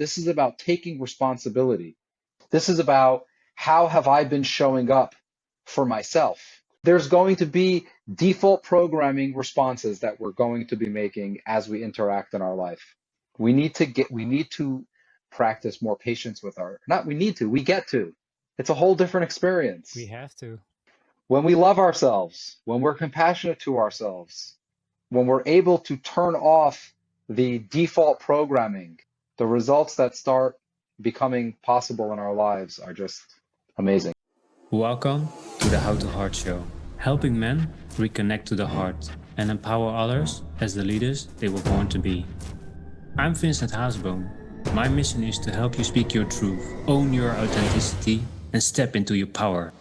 This is about taking responsibility. This is about how have I been showing up for myself? There's going to be default programming responses that we're going to be making as we interact in our life. We need to practice more patience with not we need to, we get to. It's a whole different We experience. have to. When we love ourselves, when we're compassionate to ourselves, when we're able to turn off the default programming, the results that start becoming possible in our lives are just amazing. Welcome to the How to Heart Show, helping men reconnect to the heart and empower others as the leaders they were born to be. I'm Vincent Haasboom. My mission is to help you speak your truth, own your authenticity, and step into your power.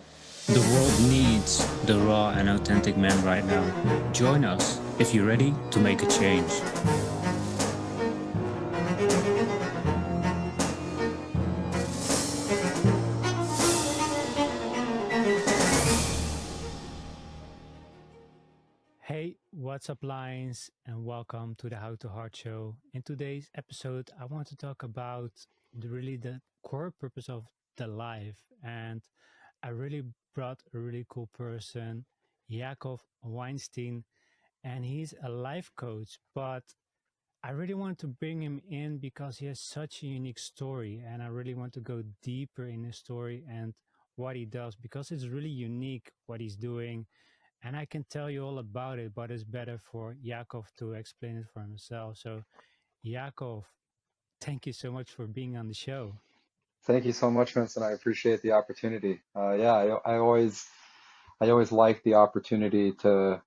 The world needs the raw and authentic man right now. Join us if you're ready to make a change. Hey, what's up, Lions, and welcome to the How to Heart Show. In today's episode, I want to talk about the core purpose of the life, and I really brought a really cool person, Yaakov Weinstein, and he's a life coach, but I really want to bring him in because he has such a unique story, and I really want to go deeper in his story and what he does because it's really unique what he's doing. And I can tell you all about it, but it's better for Yaakov to explain it for himself. So, Yaakov, thank you so much for being on the show. Thank you so much, Vincent. I appreciate the opportunity. I always like the opportunity to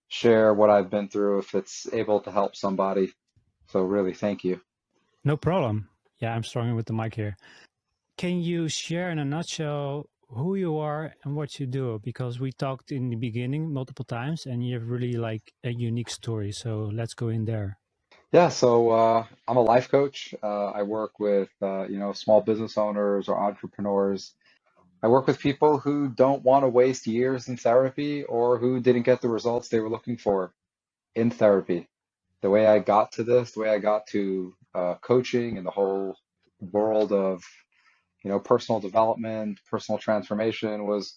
share what I've been through if it's able to help somebody. So really, thank you. No problem. Yeah, I'm struggling with the mic here. Can you share in a nutshell who you are and what you do? Because we talked in the beginning multiple times and you have really like a unique story. So let's go in there. Yeah, so I'm a life coach. I work with small business owners or entrepreneurs. I work with people who don't want to waste years in therapy or who didn't get the results they were looking for in therapy. The way I got to this, the way I got to coaching and the whole world of personal development, personal transformation was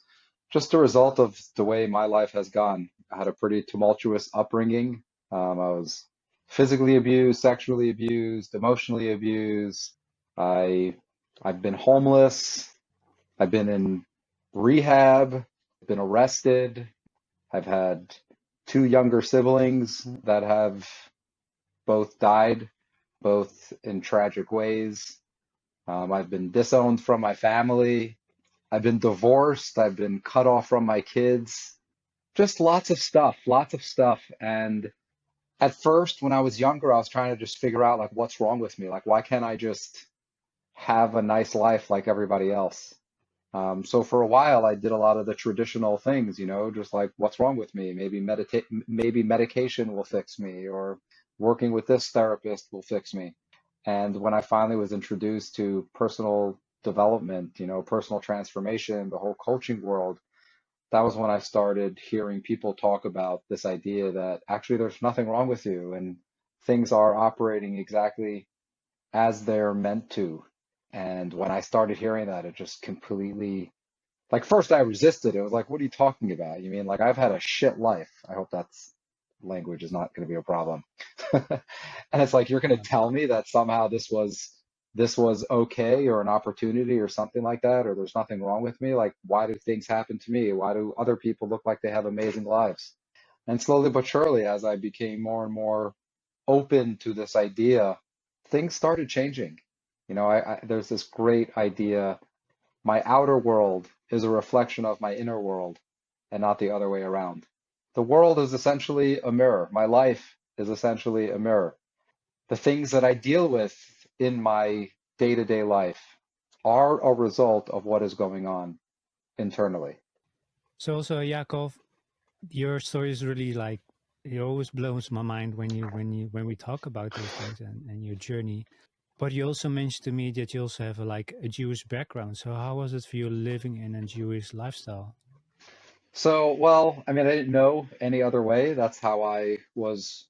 just a result of the way my life has gone. I had a pretty tumultuous upbringing. I was physically abused, sexually abused, emotionally abused. I I've been homeless. I've been in rehab, been arrested. I've had two younger siblings that have both died, both in tragic ways. I've been disowned from my family. I've been divorced. I've been cut off from my kids. Just lots of stuff, lots of stuff. And at first, when I was younger, I was trying to just figure out like what's wrong with me? Like, why can't I just have a nice life like everybody else? So for a while, I did a lot of the traditional things, just like what's wrong with me? Maybe medication will fix me, or working with this therapist will fix me. And when I finally was introduced to personal development, personal transformation, the whole coaching world, that was when I started hearing people talk about this idea that actually there's nothing wrong with you and things are operating exactly as they're meant to. And when I started hearing that, it just completely, like, first I resisted. It was like, what are you talking about? You mean like I've had a shit life? I hope that's language is not going to be a problem. And it's like you're going to Yeah. tell me that somehow this was okay or an opportunity or something like that, or there's nothing wrong with me. Like, why do things happen to me? Why do other people look like they have amazing lives? And slowly but surely, as I became more and more open to this idea, things started changing. There's this great idea. My outer world is a reflection of my inner world and not the other way around. The world is essentially a mirror. My life is essentially a mirror. The things that I deal with in my day-to-day life are a result of what is going on internally. So also, Yaakov, your story is really like, it always blows my mind when we talk about those things and your journey. But you also mentioned to me that you also have a Jewish background. So how was it for you living in a Jewish lifestyle? So, well, I mean, I didn't know any other way. That's how I was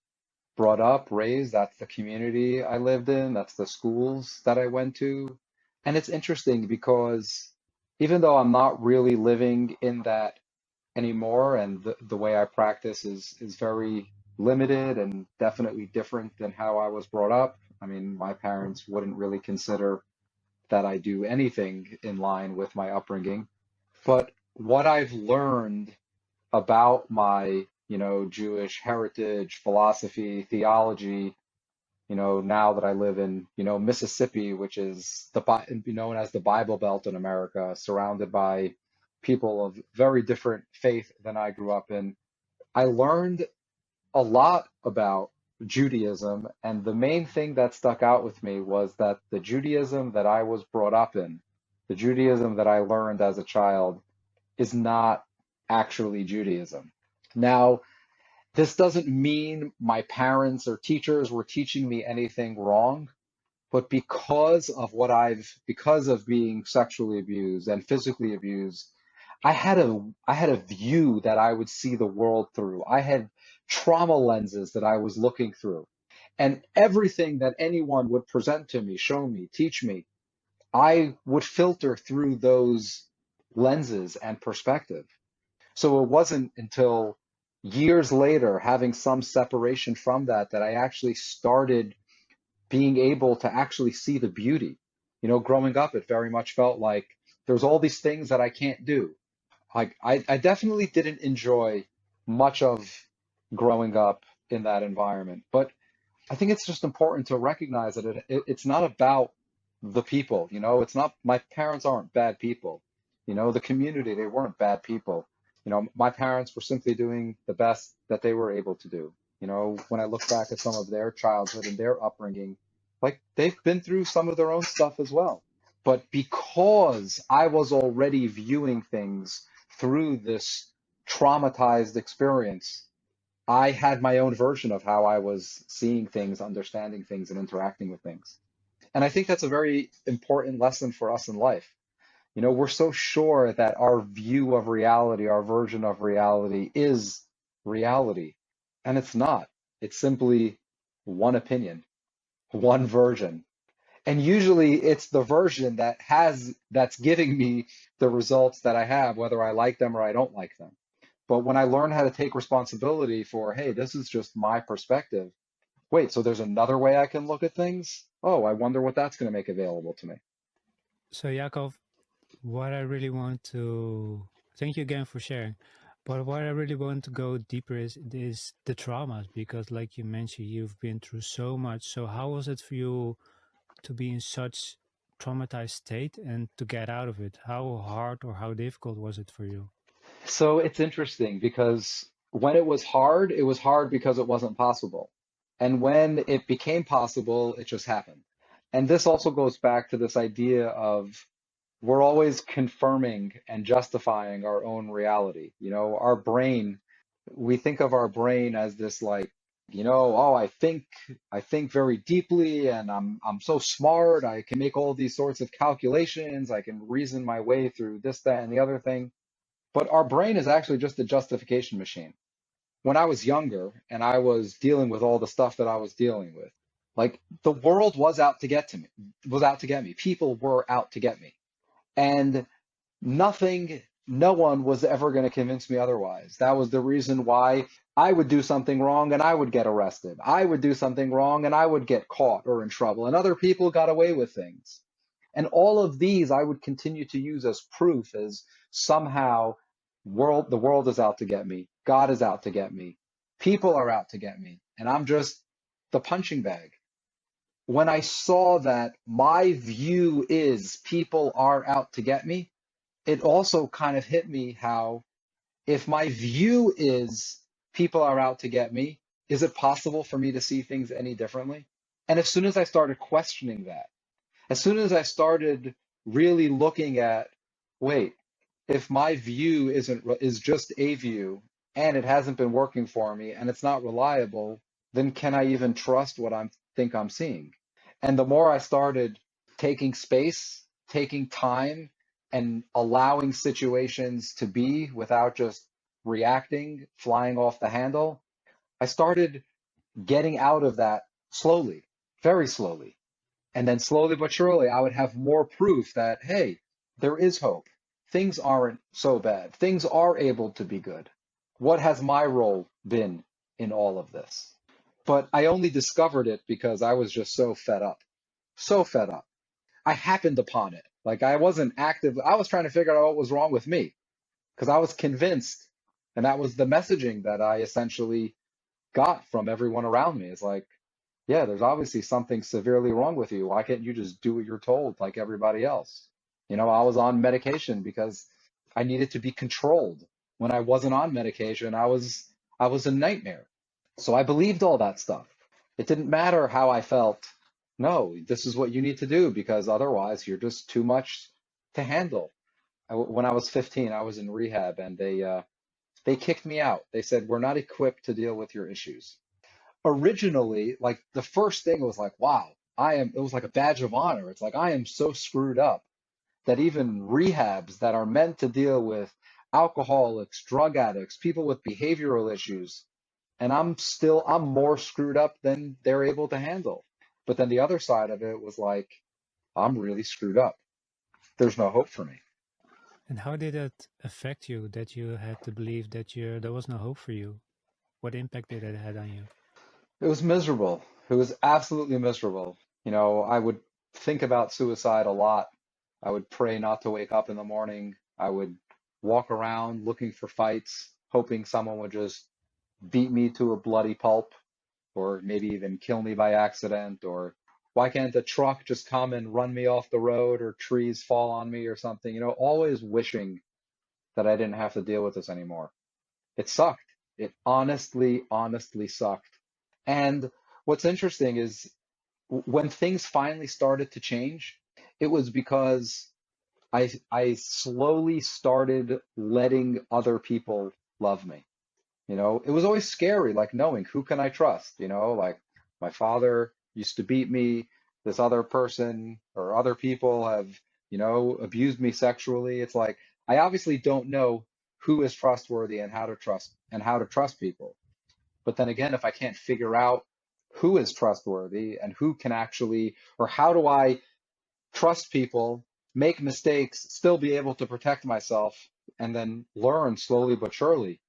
brought up, raised. That's the community I lived in. That's the schools that I went to. And it's interesting because even though I'm not really living in that anymore, and the way I practice is very limited and definitely different than how I was brought up. I mean, my parents wouldn't really consider that I do anything in line with my upbringing. But what I've learned about my, Jewish heritage, philosophy, theology, now that I live in, Mississippi, which is known as the Bible Belt in America, surrounded by people of very different faith than I grew up in, I learned a lot about Judaism. And the main thing that stuck out with me was that the Judaism that I was brought up in, the Judaism that I learned as a child, is not actually Judaism. Now, this doesn't mean my parents or teachers were teaching me anything wrong, but because of being sexually abused and physically abused, I had a view that I would see the world through. I had trauma lenses that I was looking through. And everything that anyone would present to me, show me, teach me, I would filter through those lenses and perspective. So it wasn't until years later, having some separation from that, that I actually started being able to actually see the beauty. Growing up, it very much felt like there's all these things that I can't do. Like I definitely didn't enjoy much of growing up in that environment. But I think it's just important to recognize that it's not about the people, it's not, my parents aren't bad people, the community, they weren't bad people. My parents were simply doing the best that they were able to do. When I look back at some of their childhood and their upbringing, like they've been through some of their own stuff as well. But because I was already viewing things through this traumatized experience, I had my own version of how I was seeing things, understanding things, and interacting with things. And I think that's a very important lesson for us in life. We're so sure that our view of reality, our version of reality is reality. And it's not. It's simply one opinion, one version. And usually it's the version that's giving me the results that I have, whether I like them or I don't like them. But when I learn how to take responsibility for, hey, this is just my perspective. Wait, so there's another way I can look at things? Oh, I wonder what that's going to make available to me. So, Yaakov, what I really want to thank you again for sharing. But what I really want to go deeper is the traumas, because, like you mentioned, you've been through so much. So, how was it for you to be in such traumatized state and to get out of it? How hard or how difficult was it for you? So it's interesting because when it was hard because it wasn't possible. And when it became possible, it just happened. And this also goes back to this idea of we're always confirming and justifying our own reality. Our brain, we think of our brain as this like, oh, I think very deeply and I'm so smart, I can make all these sorts of calculations, I can reason my way through this, that, and the other thing. But our brain is actually just a justification machine. When I was younger and I was dealing with all the stuff that I was dealing with, like the world was out to get to me, was out to get me. People were out to get me. And no one was ever going to convince me otherwise. That was the reason why I would do something wrong and I would get arrested. I would do something wrong and I would get caught or in trouble, and other people got away with things. And all of these I would continue to use as proof, as somehow the world is out to get me. God is out to get me. People are out to get me. And I'm just the punching bag. When I saw that my view is people are out to get me, it also kind of hit me how, if my view is people are out to get me, is it possible for me to see things any differently? And as soon as I started questioning that, as soon as I started really looking at, wait, if my view is just a view and it hasn't been working for me and it's not reliable, then can I even trust what I think I'm seeing? And the more I started taking space, taking time, and allowing situations to be without just reacting, flying off the handle, I started getting out of that slowly, very slowly. And then slowly but surely, I would have more proof that, hey, there is hope. Things aren't so bad. Things are able to be good. What has my role been in all of this? But I only discovered it because I was just so fed up. So fed up. I happened upon it. Like I wasn't active. I was trying to figure out what was wrong with me because I was convinced. And that was the messaging that I essentially got from everyone around me. It's like, yeah, there's obviously something severely wrong with you. Why can't you just do what you're told like everybody else? I was on medication because I needed to be controlled. When I wasn't on medication, I was a nightmare. So I believed all that stuff. It didn't matter how I felt. No, this is what you need to do because otherwise you're just too much to handle. When I was 15, I was in rehab and they kicked me out. They said, "We're not equipped to deal with your issues." Originally, like the first thing was like, wow, it was like a badge of honor. It's like, I am so screwed up that even rehabs that are meant to deal with alcoholics, drug addicts, people with behavioral issues, and I'm more screwed up than they're able to handle. But then the other side of it was like, I'm really screwed up. There's no hope for me. And how did it affect you that you had to believe that there was no hope for you? What impact did it had on you? It was miserable. It was absolutely miserable. I would think about suicide a lot. I would pray not to wake up in the morning. I would walk around looking for fights, hoping someone would just beat me to a bloody pulp, or maybe even kill me by accident, or why can't a truck just come and run me off the road, or trees fall on me or something, always wishing that I didn't have to deal with this anymore. It sucked. It honestly, honestly sucked. And what's interesting is when things finally started to change, it was because I slowly started letting other people love me. It was always scary, like knowing who can I trust, like my father used to beat me, this other person or other people have, abused me sexually. It's like I obviously don't know who is trustworthy and how to trust people. But then again, if I can't figure out who is trustworthy and who can actually, or how do I trust people, make mistakes, still be able to protect myself, and then learn slowly but surely.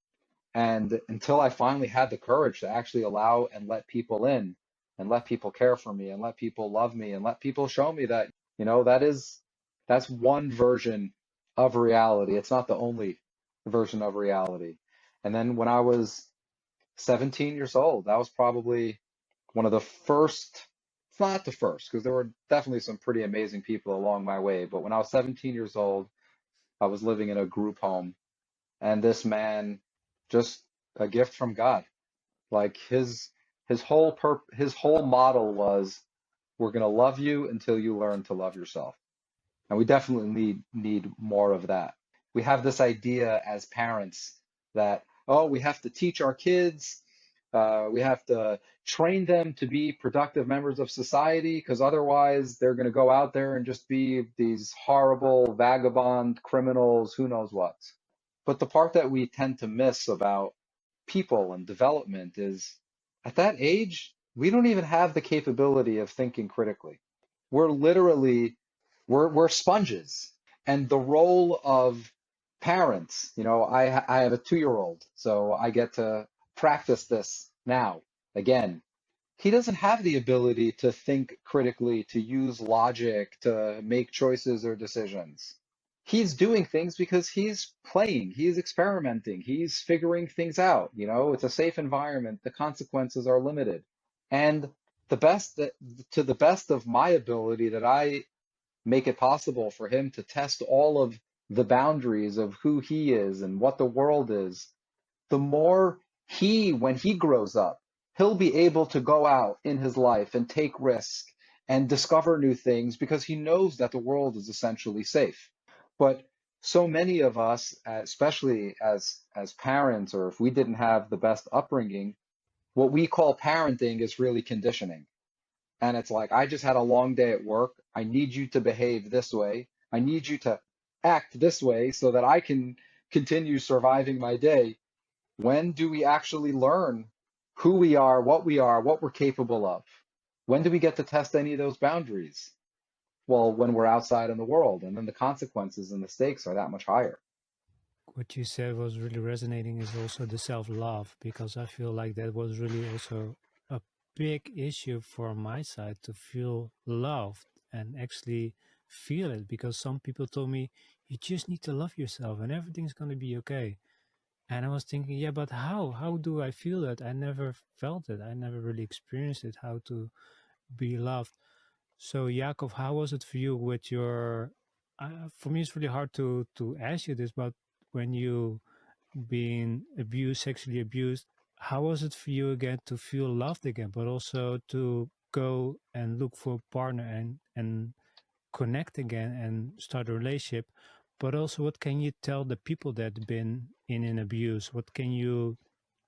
And until I finally had the courage to actually allow and let people in and let people care for me and let people love me and let people show me that, that's one version of reality. It's not the only version of reality. And then when I was 17 years old, that was probably one of the first, it's not the first, because there were definitely some pretty amazing people along my way. But when I was 17 years old, I was living in a group home, and this man, just a gift from God. Like his whole model was, we're gonna love you until you learn to love yourself. And we definitely need more of that. We have this idea as parents that, oh, we have to teach our kids, we have to train them to be productive members of society, because otherwise they're going to go out there and just be these horrible vagabond criminals, who knows what. But the part that we tend to miss about people and development is at that age, we don't even have the capability of thinking critically. We're literally, we're sponges. And the role of parents, I have a 2-year old, so I get to practice this now again. He doesn't have the ability to think critically, to use logic, to make choices or decisions. He's doing things because he's playing, he's experimenting, he's figuring things out. It's a safe environment, the consequences are limited. And to the best of my ability, that I make it possible for him to test all of the boundaries of who he is and what the world is, the more when he grows up, he'll be able to go out in his life and take risks and discover new things because he knows that the world is essentially safe. But so many of us, especially as parents, or if we didn't have the best upbringing, what we call parenting is really conditioning. And it's like, I just had a long day at work. I need you to behave this way. I need you to act this way so that I can continue surviving my day. When do we actually learn who we are, what we're capable of. When do we get to test any of those boundaries? Well, when we're outside in the world, and then the consequences and the stakes are that much higher. What you said was really resonating is also the self-love, because I feel like that was really also a big issue for my side, to feel loved and actually feel it, because some people told me you just need to love yourself and everything's going to be okay. And I was thinking, yeah, but how do I feel that? I never felt it. I never really experienced it, how to be loved. So Yaakov, how was it for you with your for me it's really hard to ask you this, but when you being abused, sexually abused, how was it for you again to feel loved again, but also to go and look for a partner and connect again and start a relationship? But also, what can you tell the people that been in an abuse? What can you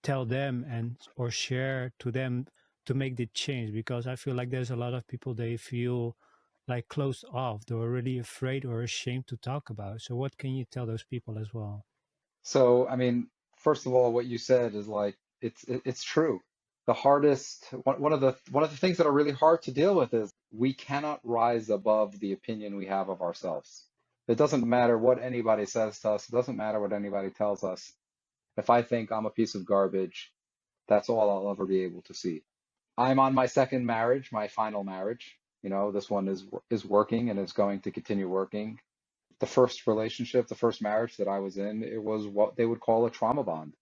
tell them and or share to them to make the change? Because I feel like there's a lot of people, they feel like closed off, they're really afraid or ashamed to talk about. So what can you tell those people as well? So, I mean, first of all, what you said is like it's true. The hardest one of the things that are really hard to deal with is we cannot rise above the opinion we have of ourselves. It doesn't matter what anybody says to us. It doesn't matter what anybody tells us. If I think I'm a piece of garbage, that's all I'll ever be able to see. I'm on my second marriage, my final marriage. You know, this one is working and is going to continue working. The first relationship, the first marriage that I was in, it was what they would call a trauma bond.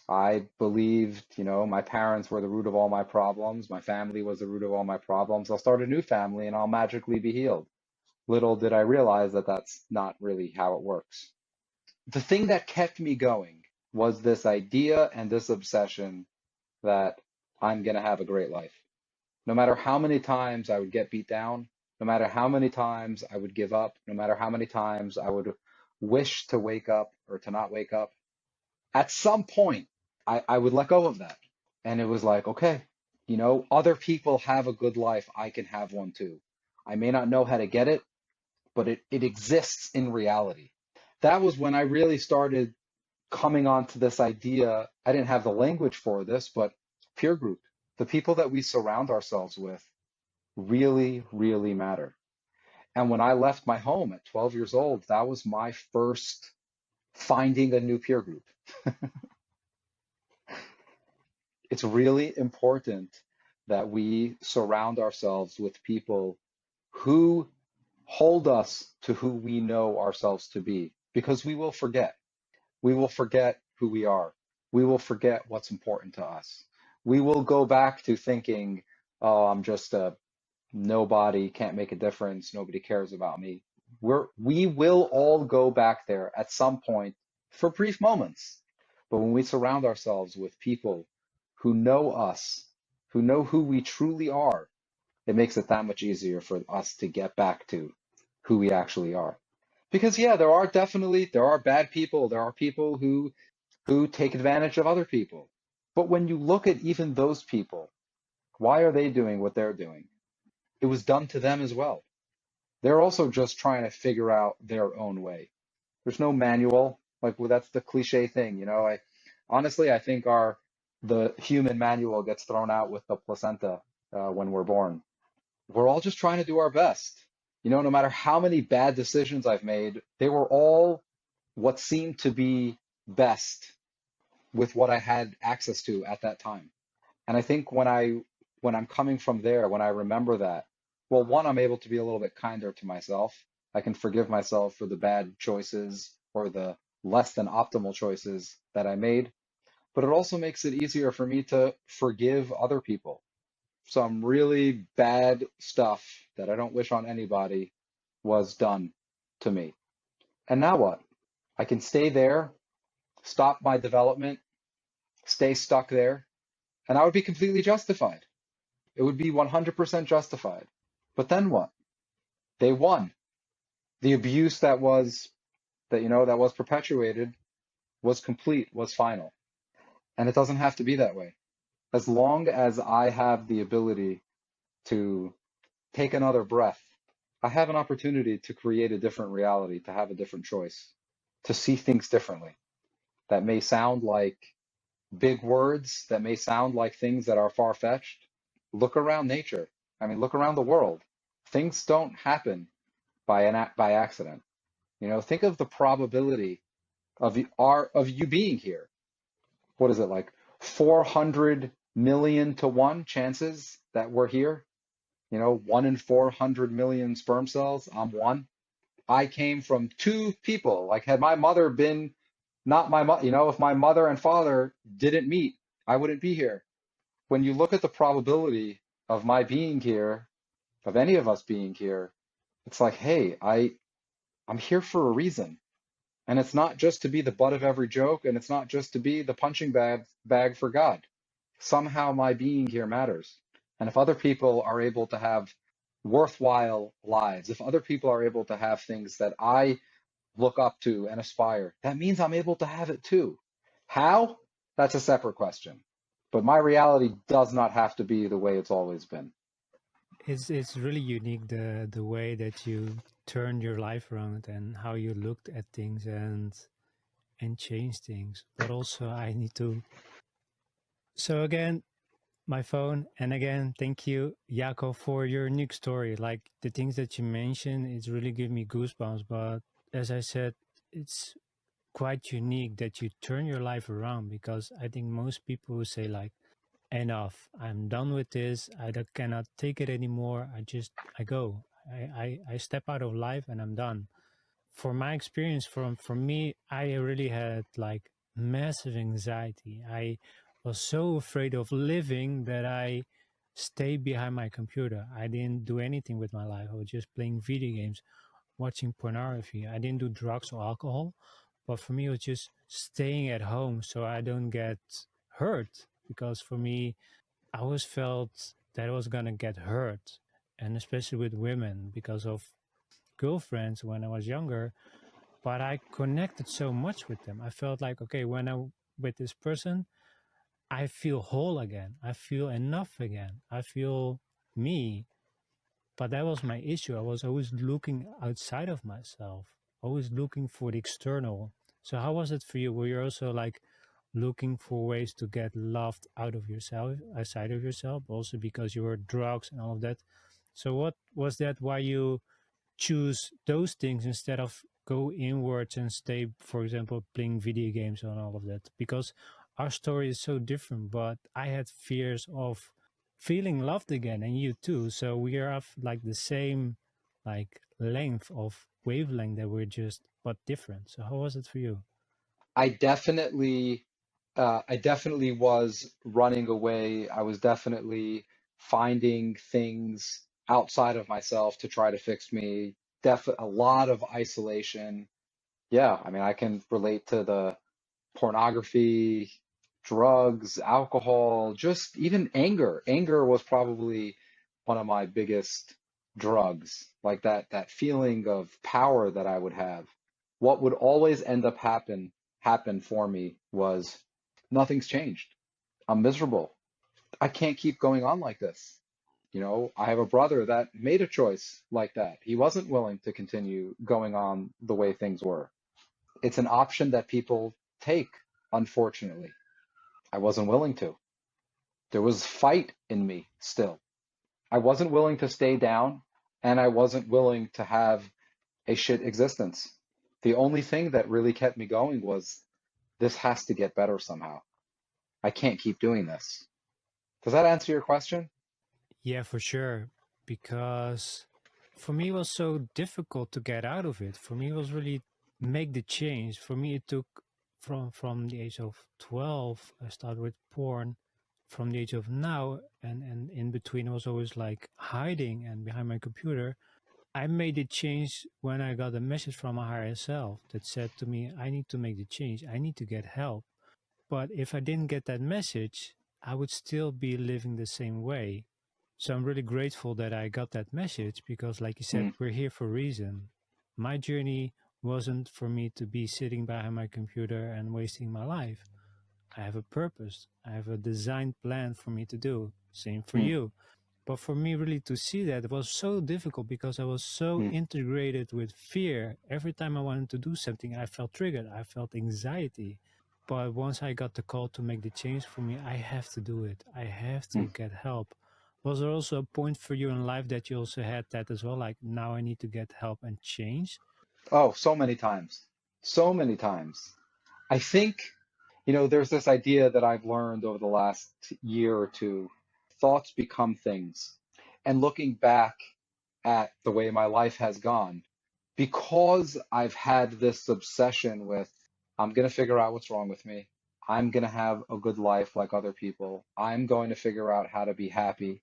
I believed, you know, my parents were the root of all my problems. My family was the root of all my problems. I'll start a new family and I'll magically be healed. Little did I realize that that's not really how it works. The thing that kept me going was this idea and this obsession that I'm going to have a great life. No matter how many times I would get beat down, no matter how many times I would give up, no matter how many times I would wish to wake up or to not wake up, at some point I would let go of that. And it was like, okay, you know, other people have a good life. I can have one too. I may not know how to get it, but it exists in reality. That was when I really started coming onto this idea. I didn't have the language for this, but peer group, the people that we surround ourselves with really, really matter. And when I left my home at 12 years old, that was my first finding a new peer group. It's really important that we surround ourselves with people who hold us to who we know ourselves to be, because we will forget. We will forget who we are. We will forget what's important to us. We will go back to thinking, oh, I'm just a nobody, can't make a difference, nobody cares about me. We will all go back there at some point for brief moments. But when we surround ourselves with people who know us, who know who we truly are, it makes it that much easier for us to get back to who we actually are. Because yeah, there are bad people, there are people who take advantage of other people. But when you look at even those people, why are they doing what they're doing? It was done to them as well. They're also just trying to figure out their own way. There's no manual. Like, well, that's the cliche thing, you know. I honestly, I think our the human manual gets thrown out with the placenta when we're born. We're all just trying to do our best. You know, no matter how many bad decisions I've made, they were all what seemed to be best with what I had access to at that time. And I think when I'm coming from there, when I remember that, well, one, I'm able to be a little bit kinder to myself. I can forgive myself for the bad choices or the less than optimal choices that I made. But it also makes it easier for me to forgive other people. Some really bad stuff that I don't wish on anybody was done to me. And now what? I can stay there, stop my development, stay stuck there, and I would be completely justified. It would be 100% justified. But then what? They won. The abuse that was perpetuated was complete, was final. And it doesn't have to be that way. As long as I have the ability to take another breath, I have an opportunity to create a different reality, to have a different choice, to see things differently. That may sound like big words that may sound like things that are far-fetched, look around nature. I mean, look around the world. Things don't happen by accident. You know, think of the probability of you being here. What is it like 400 million to 1 chances that we're here? You know, 1 in 400 million sperm cells. I'm one. I came from two people. Like, had my mother been not my mother, you know, if my mother and father didn't meet, I wouldn't be here. When you look at the probability of my being here, of any of us being here, it's like, hey, I'm here for a reason. And it's not just to be the butt of every joke, and it's not just to be the punching bag for God. Somehow my being here matters. And if other people are able to have worthwhile lives, if other people are able to have things that I look up to and aspire, that means I'm able to have it too. How? That's a separate question. But my reality does not have to be the way it's always been. It's really unique the way that you turned your life around and how you looked at things and changed things. But also I need to, so again, my phone, and again, thank you, Yaakov, for your unique story. Like the things that you mentioned, it's really give me goosebumps. But as I said, it's quite unique that you turn your life around, because I think most people will say like, enough, I'm done with this, cannot take it anymore, I go, I step out of life and I'm done. For my experience, from me, I really had like massive anxiety. I was so afraid of living that I stayed behind my computer. I didn't do anything with my life. I was just playing video games, watching pornography. I didn't do drugs or alcohol, but for me, it was just staying at home so I don't get hurt. Because for me, I always felt that I was gonna get hurt, and especially with women because of girlfriends when I was younger. But I connected so much with them. I felt like, okay, when I'm with this person, I feel whole again. I feel enough again. I feel me. But that was my issue. I was always looking outside of myself, always looking for the external. So how was it for you? Were you also like looking for ways to get loved out of yourself, outside of yourself, also because you were drugs and all of that? So what was that? Why you choose those things instead of go inwards and stay, for example, playing video games and all of that? Because our story is so different, but I had fears of feeling loved again, and you too. So we are of like the same like length of wavelength, that we're just but different. So how was it for you? I definitely, I definitely was running away. I was definitely finding things outside of myself to try to fix me. A lot of isolation. Yeah, I mean, I can relate to the pornography, drugs, alcohol, just even anger. Anger was probably one of my biggest drugs. Like that feeling of power that I would have. What would always end up happen for me was nothing's changed. I'm miserable. I can't keep going on like this. You know, I have a brother that made a choice like that. He wasn't willing to continue going on the way things were. It's an option that people take, unfortunately. I wasn't willing to. There was fight in me still. I wasn't willing to stay down, and I wasn't willing to have a shit existence. The only thing that really kept me going was this has to get better somehow. I can't keep doing this. Does that answer your question? Yeah, for sure. Because for me, it was so difficult to get out of it. For me, it was really make the change. For me, it took from the age of 12, I started with porn. From the age of now, and in between, I was always like hiding and behind my computer. I made the change when I got a message from my higher self that said to me, I need to make the change. I need to get help. But if I didn't get that message, I would still be living the same way. So I'm really grateful that I got that message, because, like you said, Mm, we're here for a reason. My journey wasn't for me to be sitting behind my computer and wasting my life. I have a purpose. I have a designed plan for me to do. Same for mm, you. But for me, really to see that, it was so difficult because I was so mm. integrated with fear. Every time I wanted to do something, I felt triggered. I felt anxiety. But once I got the call to make the change for me, I have to do it. I have Hmm. to get help. Was there also a point for you in life that you also had that as well? Like, now I need to get help and change? Oh, so many times. So many times. I think, there's this idea that I've learned over the last year or two. Thoughts become things. And looking back at the way my life has gone, because I've had this obsession with, I'm going to figure out what's wrong with me. I'm going to have a good life like other people. I'm going to figure out how to be happy.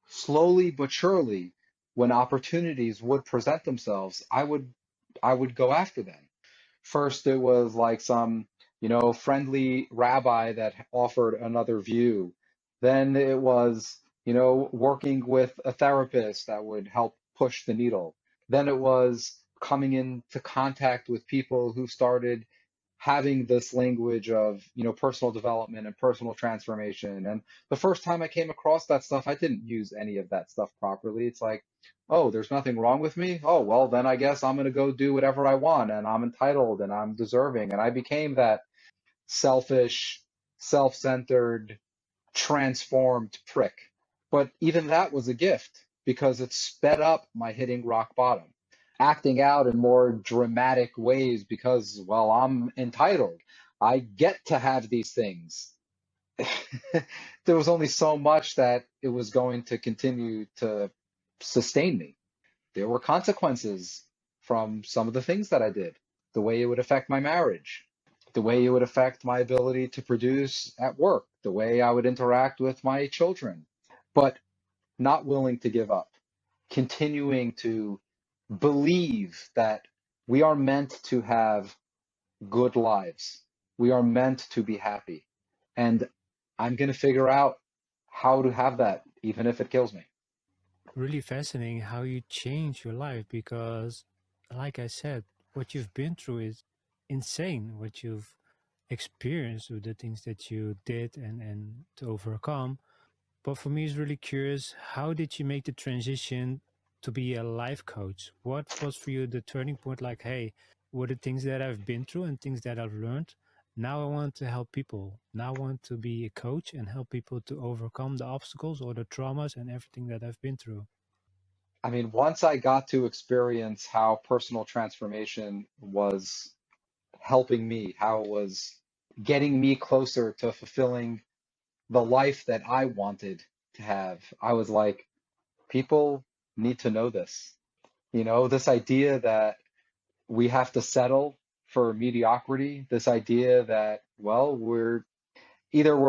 Slowly but surely, when opportunities would present themselves, I would go after them. First, it was like some, friendly rabbi that offered another view. Then it was, working with a therapist that would help push the needle. Then it was coming into contact with people who started having this language of, personal development and personal transformation. And the first time I came across that stuff, I didn't use any of that stuff properly. It's like, oh, there's nothing wrong with me. Oh, well, then I guess I'm going to go do whatever I want and I'm entitled and I'm deserving. And I became that selfish, self-centered, transformed prick. But even that was a gift because it sped up my hitting rock bottom, acting out in more dramatic ways because, well, I'm entitled. I get to have these things. There was only so much that it was going to continue to sustain me. There were consequences from some of the things that I did, the way it would affect my marriage, the way it would affect my ability to produce at work, the way I would interact with my children, but not willing to give up, continuing to believe that we are meant to have good lives. We are meant to be happy. And I'm going to figure out how to have that, even if it kills me. Really fascinating how you change your life because, like I said, what you've been through is insane. What you've experienced with the things that you did and to overcome. But for me, it's really curious. How did you make the transition to be a life coach? What was for you the turning point? Like, hey, what are the things that I've been through and things that I've learned? Now I want to help people. Now I want to be a coach and help people to overcome the obstacles or the traumas and everything that I've been through. I mean, once I got to experience how personal transformation was helping me, how it was getting me closer to fulfilling the life that I wanted to have, I was like, people need to know this. This idea that we have to settle for mediocrity, this idea that, well, we're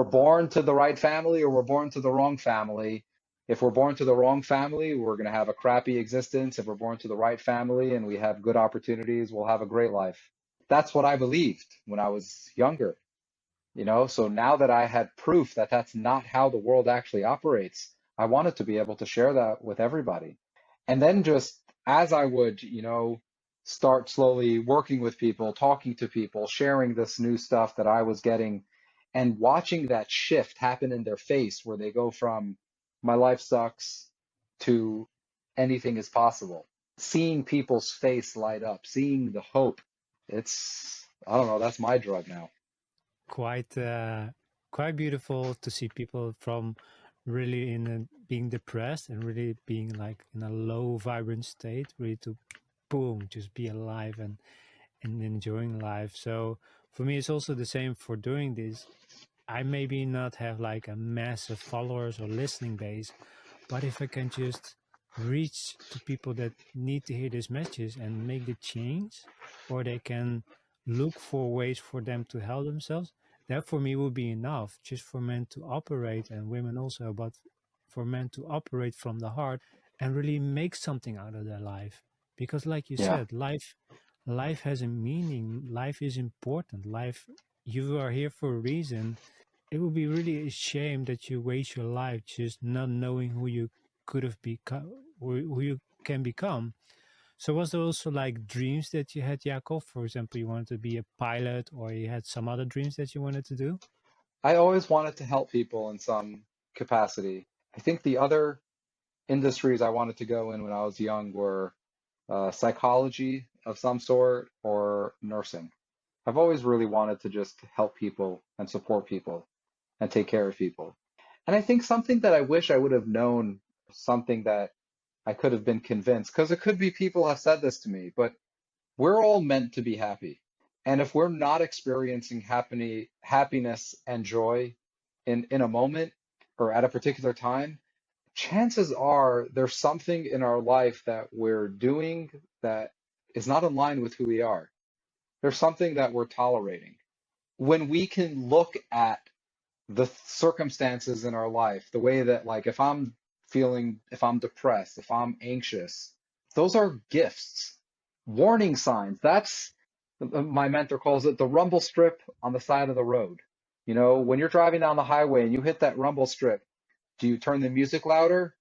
born to the right family or we're born to the wrong family. If we're born to the wrong family, we're going to have a crappy existence. If we're born to the right family and we have good opportunities, we'll have a great life. That's what I believed when I was younger. So now that I had proof that that's not how the world actually operates, I wanted to be able to share that with everybody. And then just as I would, start slowly working with people, talking to people, sharing this new stuff that I was getting, and watching that shift happen in their face where they go from my life sucks to anything is possible. Seeing people's face light up, seeing the hope. I don't know, that's my drug now. Quite quite beautiful to see people from really in being depressed and really being like in a low vibrant state, really to boom, just be alive and enjoying life. So for me, it's also the same for doing this. I maybe not have like a massive followers or listening base, but if I can just reach to people that need to hear this message and make the change, or they can look for ways for them to help themselves, that for me would be enough. Just for men to operate and women also, but for men to operate from the heart and really make something out of their life. Because like you Yeah. said, life has a meaning, life is important, life, you are here for a reason. It would be really a shame that you waste your life just not knowing who you could have become, who you can become. So was there also like dreams that you had, Yaakov? For example, you wanted to be a pilot, or you had some other dreams that you wanted to do? I always wanted to help people in some capacity. I think the other industries I wanted to go in when I was young were psychology of some sort or nursing. I've always really wanted to just help people and support people and take care of people. And I think something that I wish I would have known, something that I could have been convinced, because it could be people have said this to me, but we're all meant to be happy. And if we're not experiencing happiness and joy in a moment or at a particular time, chances are there's something in our life that we're doing that is not in line with who we are. There's something that we're tolerating. When we can look at the circumstances in our life, the way that, like, if I'm depressed, if I'm anxious, those are gifts, warning signs. That's my mentor calls it the rumble strip on the side of the road. You know, when you're driving down the highway and you hit that rumble strip, do you turn the music louder?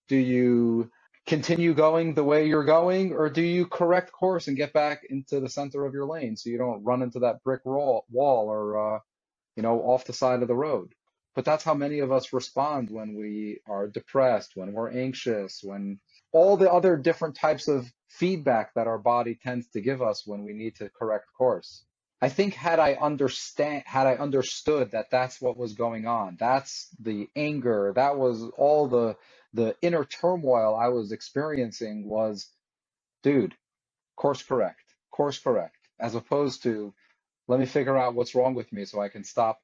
Do you continue going the way you're going, or do you correct course and get back into the center of your lane so you don't run into that wall or off the side of the road? But that's how many of us respond when we are depressed, when we're anxious, when all the other different types of feedback that our body tends to give us when we need to correct course. I think had I understood that that's what was going on, that's the anger, that was all the inner turmoil I was experiencing was, dude, course correct, as opposed to let me figure out what's wrong with me so I can stop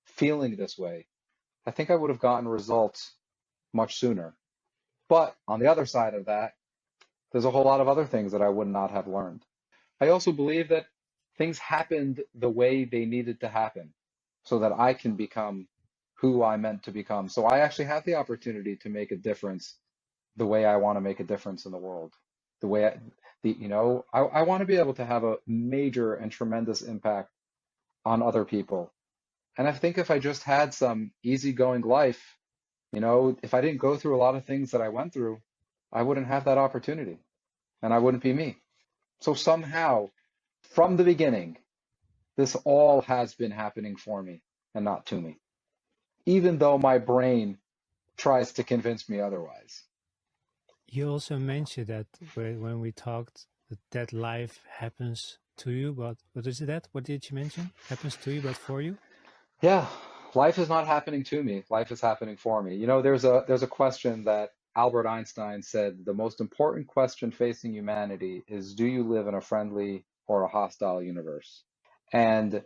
feeling this way. I think I would have gotten results much sooner. But on the other side of that, there's a whole lot of other things that I would not have learned. I also believe that things happened the way they needed to happen so that I can become who I meant to become. So I actually have the opportunity to make a difference the way I want to make a difference in the world. The way I want to be able to have a major and tremendous impact on other people. And I think if I just had some easygoing life, if I didn't go through a lot of things that I went through, I wouldn't have that opportunity and I wouldn't be me. So somehow, from the beginning, this all has been happening for me and not to me, even though my brain tries to convince me otherwise. You also mentioned that when we talked that life happens to you, but what is that? What did you mention? Happens to you, but for you? Yeah, life is not happening to me. Life is happening for me. There's a question that Albert Einstein said the most important question facing humanity is, do you live in a friendly or a hostile universe? And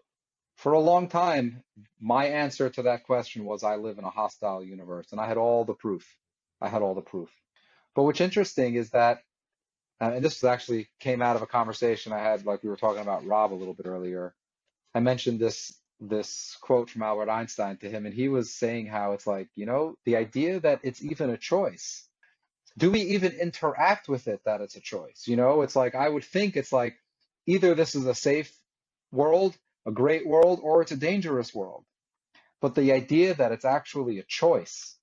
for a long time, my answer to that question was I live in a hostile universe, and I had all the proof. I had all the proof. But what's interesting is that, and this was actually came out of a conversation I had, like we were talking about Rob a little bit earlier. I mentioned this quote from Albert Einstein to him, and he was saying how it's like, the idea that it's even a choice. Do we even interact with it that it's a choice? It's like I would think it's like either this is a safe world, a great world, or it's a dangerous world. But the idea that it's actually a choice,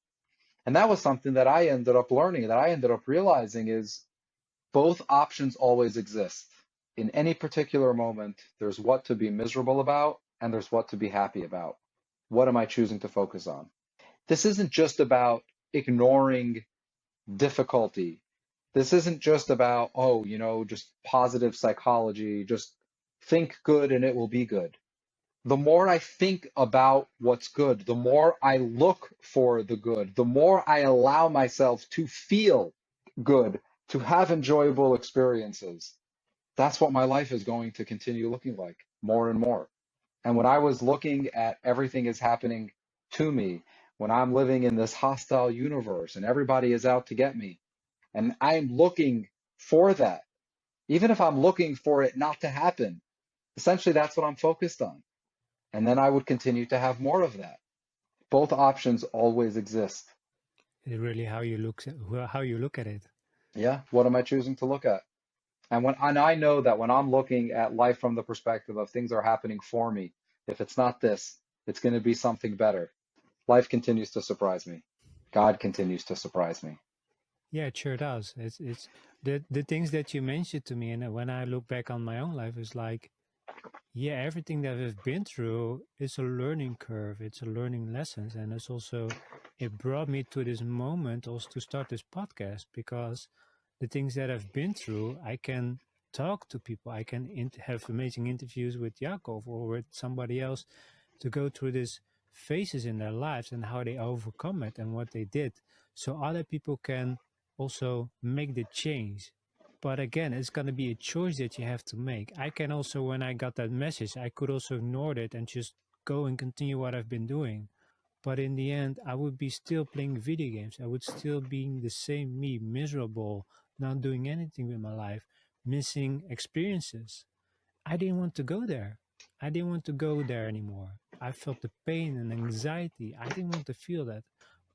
and that was something that I ended up learning, that I ended up realizing is both options always exist. In any particular moment, there's what to be miserable about and there's what to be happy about. What am I choosing to focus on? This isn't just about ignoring difficulty. This isn't just about, oh, just positive psychology, just think good and it will be good. The more I think about what's good, the more I look for the good, the more I allow myself to feel good, to have enjoyable experiences, that's what my life is going to continue looking like more and more. And when I was looking at everything is happening to me, when I'm living in this hostile universe and everybody is out to get me, and I'm looking for that, even if I'm looking for it not to happen, essentially that's what I'm focused on. And then I would continue to have more of that. Both options always exist. It's really how you look at it. Yeah, what am I choosing to look at? And I know that when I'm looking at life from the perspective of things are happening for me, if it's not this, it's going to be something better. Life continues to surprise me. God continues to surprise me. Yeah, it sure does. It's the things that you mentioned to me, and when I look back on my own life, it's like, yeah, everything that I've been through is a learning curve. It's a learning lessons, and it's also it brought me to this moment also to start this podcast because the things that I've been through, I can talk to people. I can have amazing interviews with Yaakov or with somebody else to go through these phases in their lives and how they overcome it and what they did. So other people can also make the change. But again, it's going to be a choice that you have to make. I can also, when I got that message, I could also ignore it and just go and continue what I've been doing. But in the end, I would be still playing video games. I would still being the same me, miserable, not doing anything with my life, missing experiences. I didn't want to go there. I didn't want to go there anymore. I felt the pain and anxiety. I didn't want to feel that.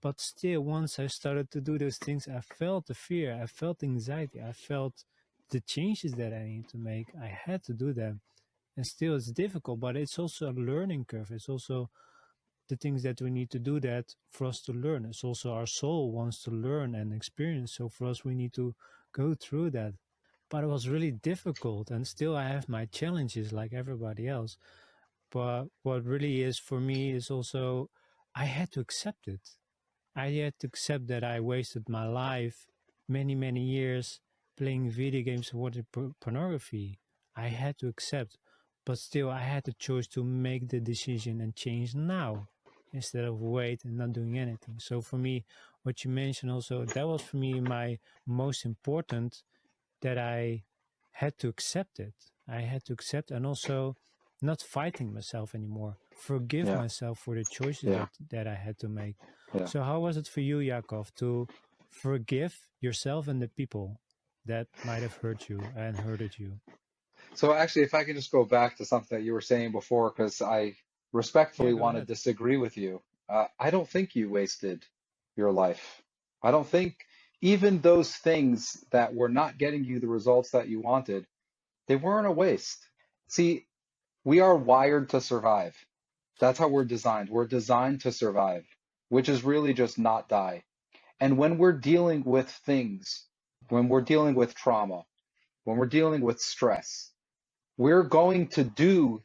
But still, once I started to do those things, I felt the fear. I felt anxiety. I felt the changes that I need to make. I had to do them. And still, it's difficult, but it's also a learning curve. It's also the things that we need to do that for us to learn. It's also our soul wants to learn and experience. So for us, we need to go through that. But it was really difficult, and still I have my challenges like everybody else. But what really is for me is also I had to accept it. I had to accept that I wasted my life many, many years playing video games and watching pornography. I had to accept, but still I had the choice to make the decision and change now instead of wait and not doing anything. So for me, what you mentioned also, that was for me my most important, that I had to accept it. I had to accept and also not fighting myself anymore. Forgive Yeah, myself for the choices yeah, that I had to make. yeah. So how was it for you, Yakov, to forgive yourself and the people that might have hurt you and hurted you? So actually, if I could just go back to something that you were saying before, because I Yeah, respectfully go want to ahead. disagree with you. I don't think you wasted your life. I don't think even those things that were not getting you the results that you wanted, they weren't a waste. See, we are wired to survive. That's how we're designed. We're designed to survive, which is really just not die. And when we're dealing with things, when we're dealing with trauma, when we're dealing with stress, we're going to do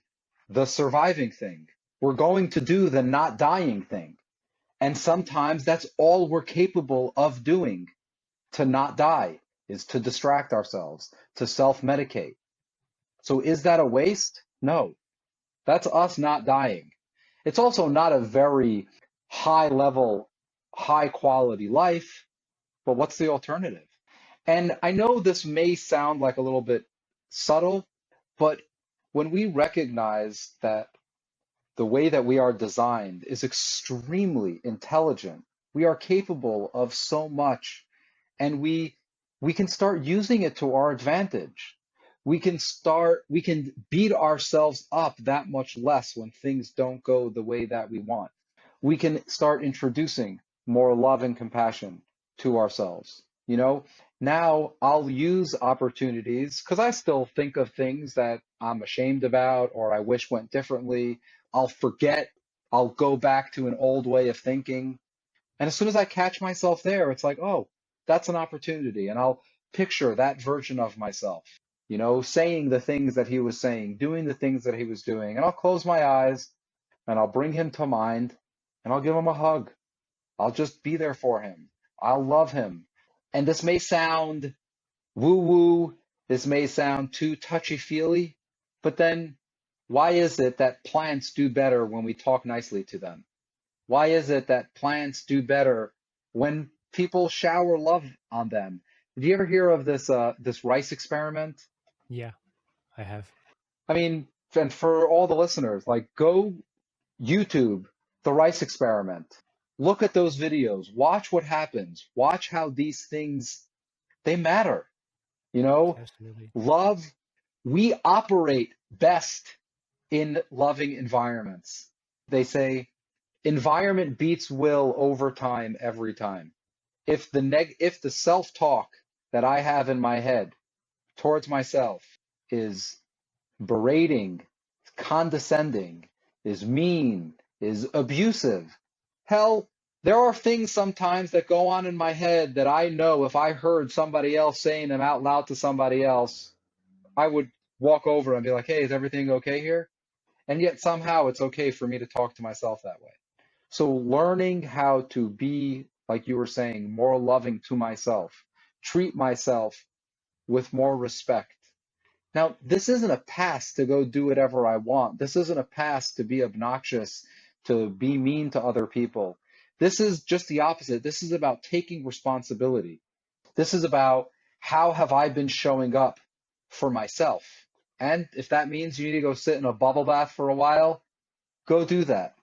the surviving thing. We're going to do the not dying thing. And sometimes that's all we're capable of doing to not die is to distract ourselves, to self medicate. So is that a waste? No, that's us not dying. It's also not a very high level, high quality life, but what's the alternative? And I know this may sound like a little bit subtle, but when we recognize that the way that we are designed is extremely intelligent, we are capable of so much, and we can start using it to our advantage. We can beat ourselves up that much less when things don't go the way that we want. We can start introducing more love and compassion to ourselves. You know, now I'll use opportunities because I still think of things that I'm ashamed about or I wish went differently. I'll forget, I'll go back to an old way of thinking. And as soon as I catch myself there, it's like, oh, that's an opportunity. And I'll picture that version of myself, saying the things that he was saying, doing the things that he was doing. And I'll close my eyes and I'll bring him to mind and I'll give him a hug. I'll just be there for him. I'll love him. And this may sound woo woo, this may sound too touchy feely, but then why is it that plants do better when we talk nicely to them? Why is it that plants do better when people shower love on them? Did you ever hear of this rice experiment? Yeah, I have. I mean, and for all the listeners, like go YouTube the rice experiment. Look at those videos. Watch what happens. Watch how these things they matter. You know, Absolutely. love, we operate best in loving environments. They say environment beats will over time every time. If the self-talk that I have in my head towards myself is berating, condescending, is mean, is abusive, hell, there are things sometimes that go on in my head that I know if I heard somebody else saying them out loud to somebody else, I would walk over and be like, hey, is everything okay here? And yet somehow it's okay for me to talk to myself that way. So learning how to be, like you were saying, more loving to myself, treat myself with more respect, Now, this isn't a pass to go do whatever I want. This isn't a pass to be obnoxious, to be mean to other people. This is just the opposite. This is about taking responsibility. This is about how have I been showing up for myself? And if that means you need to go sit in a bubble bath for a while, go do that.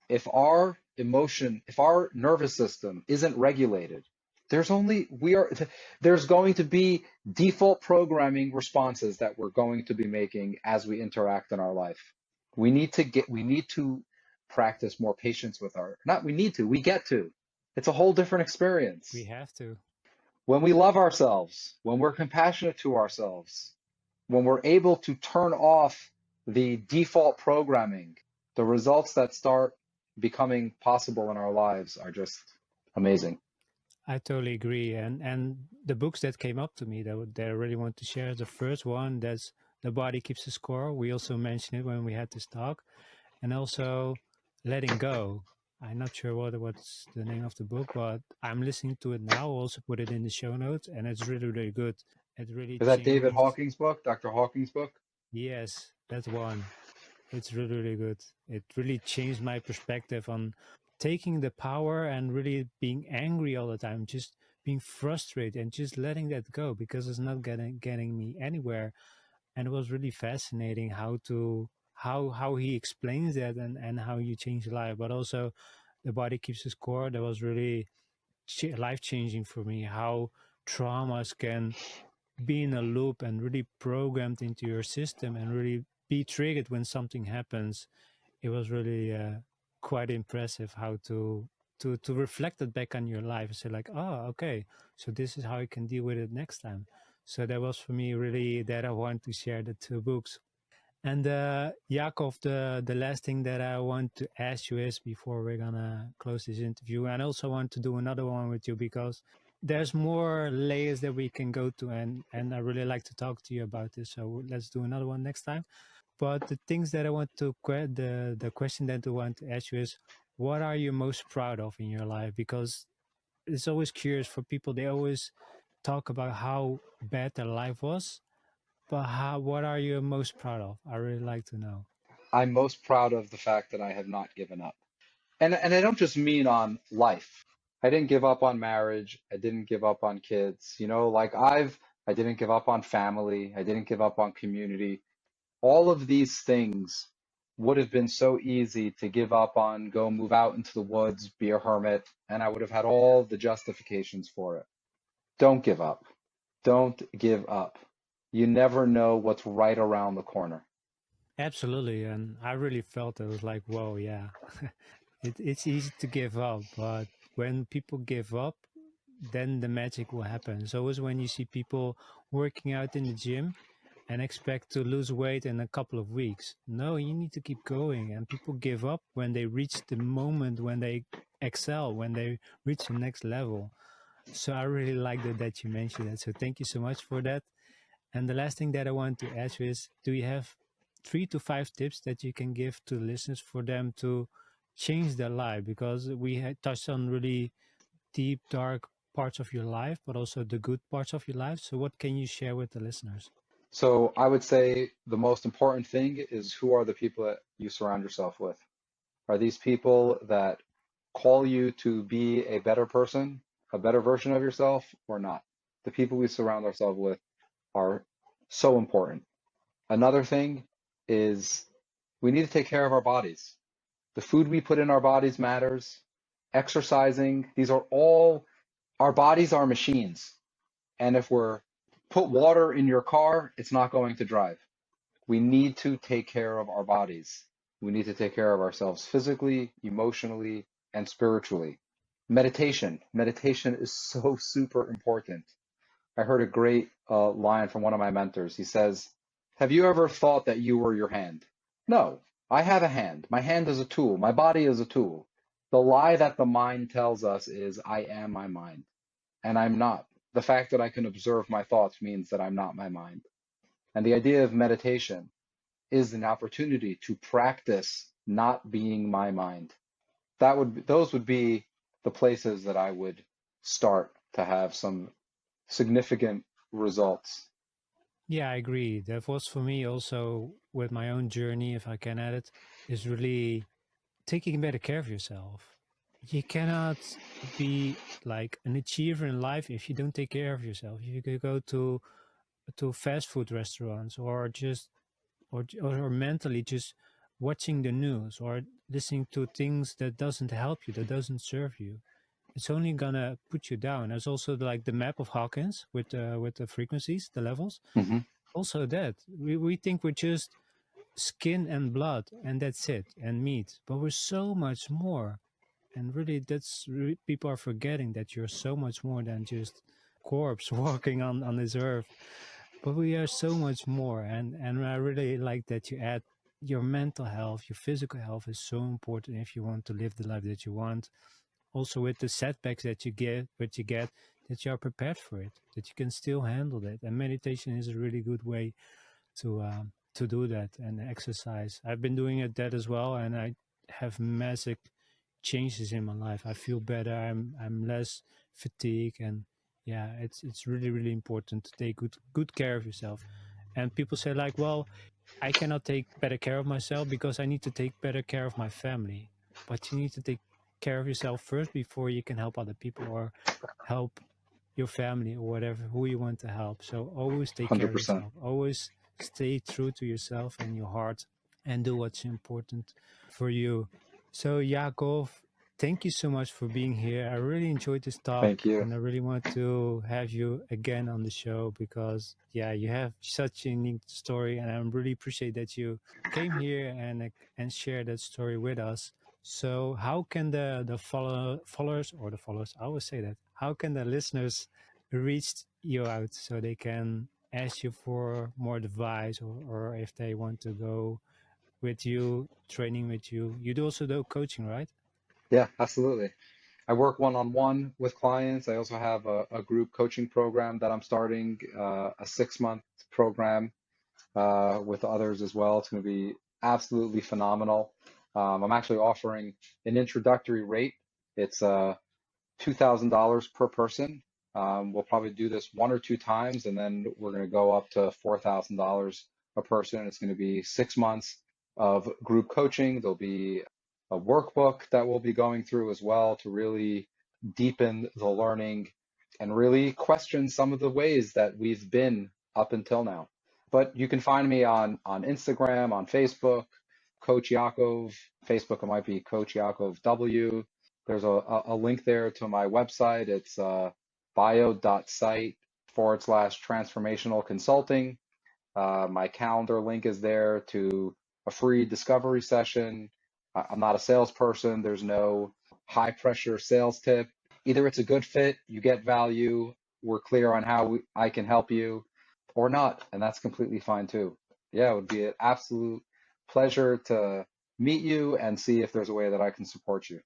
If our nervous system isn't regulated, there's going to be default programming responses that we're going to be making as we interact in our life. We need to practice more patience with not we need to, we get to. It's a whole different We experience. have to. When we love ourselves, when we're compassionate to ourselves, when we're able to turn off the default programming, the results that start becoming possible in our lives are just amazing. I totally agree. And the books that came up to me that I really want to share, the first one, that's The Body Keeps a Score. We also mentioned it when we had this talk. And also Letting Go. I'm not sure what's the name of the book, but I'm listening to it now. I'll also put it in the show notes, and it's really, really good. It really Is that David changed. Hawking's book, Dr. Hawking's book? Yes, that one. It's really, really good. It really changed my perspective on taking the power and really being angry all the time, just being frustrated and just letting that go because it's not getting me anywhere. And it was really fascinating how he explains that and how you change life. But also, The Body Keeps a Score. That was really life changing for me. How traumas can be in a loop and really programmed into your system and really be triggered when something happens. It was really quite impressive how to reflect it back on your life and say like, oh, okay, so this is how I can deal with it next time. So that was for me really that I want to share the two books. And Yaakov, the last thing that I want to ask you is before we're gonna close this interview, and I also want to do another one with you because there's more layers that we can go to, and I really like to talk to you about this. So let's do another one next time. But the things that I want to the question that I want to ask you is, what are you most proud of in your life? Because it's always curious for people. They always talk about how bad their life was, but what are you most proud of? I really like to know. I'm most proud of the fact that I have not given up. And I don't just mean on life. I didn't give up on marriage. I didn't give up on kids. I didn't give up on family. I didn't give up on community. All of these things would have been so easy to give up on, go move out into the woods, be a hermit, and I would have had all the justifications for it. Don't give up. Don't give up. You never know what's right around the corner. Absolutely, and I really felt it was like, whoa, yeah, it's easy to give up, but when people give up, then the magic will happen. So it's when you see people working out in the gym and expect to lose weight in a couple of weeks. No, you need to keep going, and people give up when they reach the moment when they excel, when they reach the next level. So I really like that you mentioned that. So thank you so much for that. And the last thing that I want to ask you is, do you have 3 to 5 tips that you can give to the listeners for them to change their life? Because we had touched on really deep, dark parts of your life, but also the good parts of your life. So what can you share with the listeners? So I would say the most important thing is who are the people that you surround yourself with? Are these people that call you to be a better person, a better version of yourself, or not? The people we surround ourselves with are so important. Another thing is we need to take care of our bodies. The food we put in our bodies matters. Exercising, these are all, our bodies are machines. And if we're put water in your car, it's not going to drive. We need to take care of our bodies. We need to take care of ourselves physically, emotionally, and spiritually. Meditation. Meditation is so super important. I heard a great line from one of my mentors. He says, have you ever thought that you were your hand? No, I have a hand. My hand is a tool. My body is a tool. The lie that the mind tells us is, I am my mind, and I'm not. The fact that I can observe my thoughts means that I'm not my mind. And the idea of meditation is an opportunity to practice not being my mind. Those would be the places that I would start to have some significant results. Yeah, I agree. That was for me also with my own journey, if I can add it, is really taking better care of yourself. You cannot be like an achiever in life if you don't take care of yourself. If you could go to fast food restaurants or just or mentally just watching the news or listening to things that doesn't help you, that doesn't serve you, it's only gonna put you down. There's also like the map of Hawkins with the frequencies, the levels. Hmm. Also that we think we're just skin and blood and that's it and meat, but we're so much more. And really, people are forgetting that you're so much more than just corpse walking on this earth. But we are so much more, and I really like that you add your mental health, your physical health is so important if you want to live the life that you want. Also, with the setbacks that you get, that you are prepared for it, that you can still handle it. And meditation is a really good way to do that, and exercise. I've been doing it that as well, and I have massive changes in my life. I feel better. I'm less fatigued, and yeah, it's really really important to take good care of yourself. And people say like, well, I cannot take better care of myself because I need to take better care of my family. But you need to take care of yourself first before you can help other people or help your family or whatever who you want to help. So always take care of 100%. yourself. Always stay true to yourself and your heart and do what's important for you. So Yaakov, thank you so much for being here. I really enjoyed this Thank talk you. and I really want to have you again on the show because yeah, you have such a unique story and I really appreciate that you came here and shared that story with us. So how can the followers or the followers, I always say that, how can the listeners reach you out so they can ask you for more advice or if they want to go with you, training with you. You do also do coaching, right? Yeah, absolutely. I work one-on-one with clients. I also have a group coaching program that I'm starting, a 6-month program with others as well. It's going to be absolutely phenomenal. I'm actually offering an introductory rate. It's $2,000 per person. We'll probably do this 1 or 2 times, and then we're going to go up to $4,000 a person. It's going to be 6 months of group coaching. There'll be a workbook that we'll be going through as well to really deepen the learning and really question some of the ways that we've been up until now. But you can find me on Instagram, on Facebook, Coach Yaakov. Facebook, it might be Coach Yaakov W. There's a link there to my website. It's bio.site/transformational consulting. My calendar link is there to a free discovery session. I'm not a salesperson. There's no high pressure sales tip. Either it's a good fit, you get value, we're clear on how I can help you, or not, and that's completely fine too. Yeah, it would be an absolute pleasure to meet you and see if there's a way that I can support you.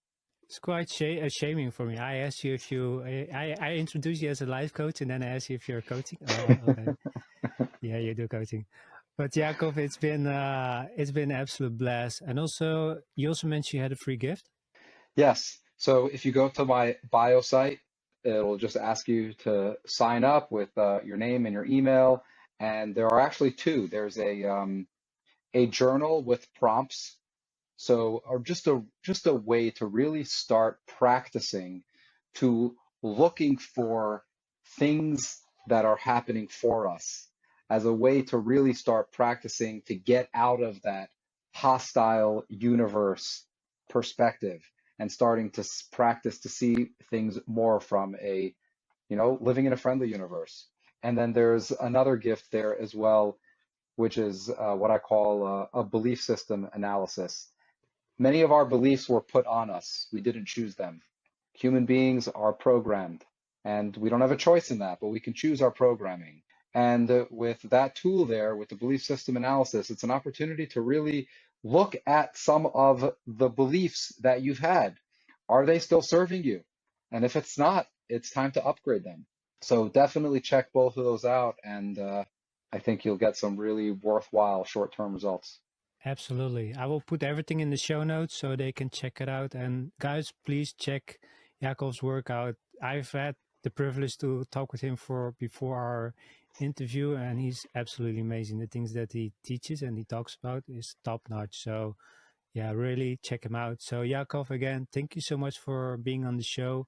It's quite shaming for me. I asked you if you, I introduced you as a life coach and then I asked you if you're coaching. Oh, okay. Yeah, you do coaching. But Jacob, it's been an absolute blast. And also, you also mentioned you had a free gift. Yes. So if you go to my bio site, it'll just ask you to sign up with your name and your email. And there are actually two. There's a journal with prompts. So, or just a way to really start practicing to looking for things that are happening for us as a way to really start practicing to get out of that hostile universe perspective and starting to practice to see things more from a, living in a friendly universe. And then there's another gift there as well, which is what I call a belief system analysis. Many of our beliefs were put on us. We didn't choose them. Human beings are programmed, and we don't have a choice in that, but we can choose our programming. And with that tool there, with the belief system analysis, it's an opportunity to really look at some of the beliefs that you've had. Are they still serving you? And if it's not, it's time to upgrade them. So definitely check both of those out, and I think you'll get some really worthwhile short-term results. Absolutely. I will put everything in the show notes so they can check it out. And guys, please check Yakov's work out. I've had the privilege to talk with him for before our interview, and he's absolutely amazing. The things that he teaches and he talks about is top notch. So yeah, really check him out. So Yaakov, again, thank you so much for being on the show,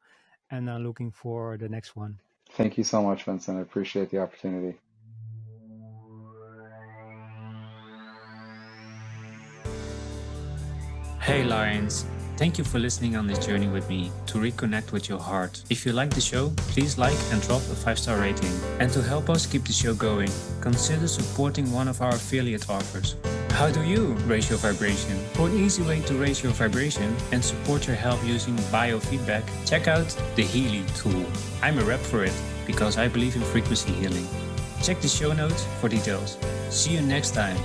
and I'm looking for the next one. Thank you so much, Vincent. I appreciate the opportunity. Hey Lions! Thank you for listening on this journey with me to reconnect with your heart. If you like the show, please like and drop a 5-star rating. And to help us keep the show going, consider supporting one of our affiliate offers. How do you raise your vibration? For an easy way to raise your vibration and support your health using biofeedback, check out the Healy tool. I'm a rep for it because I believe in frequency healing. Check the show notes for details. See you next time.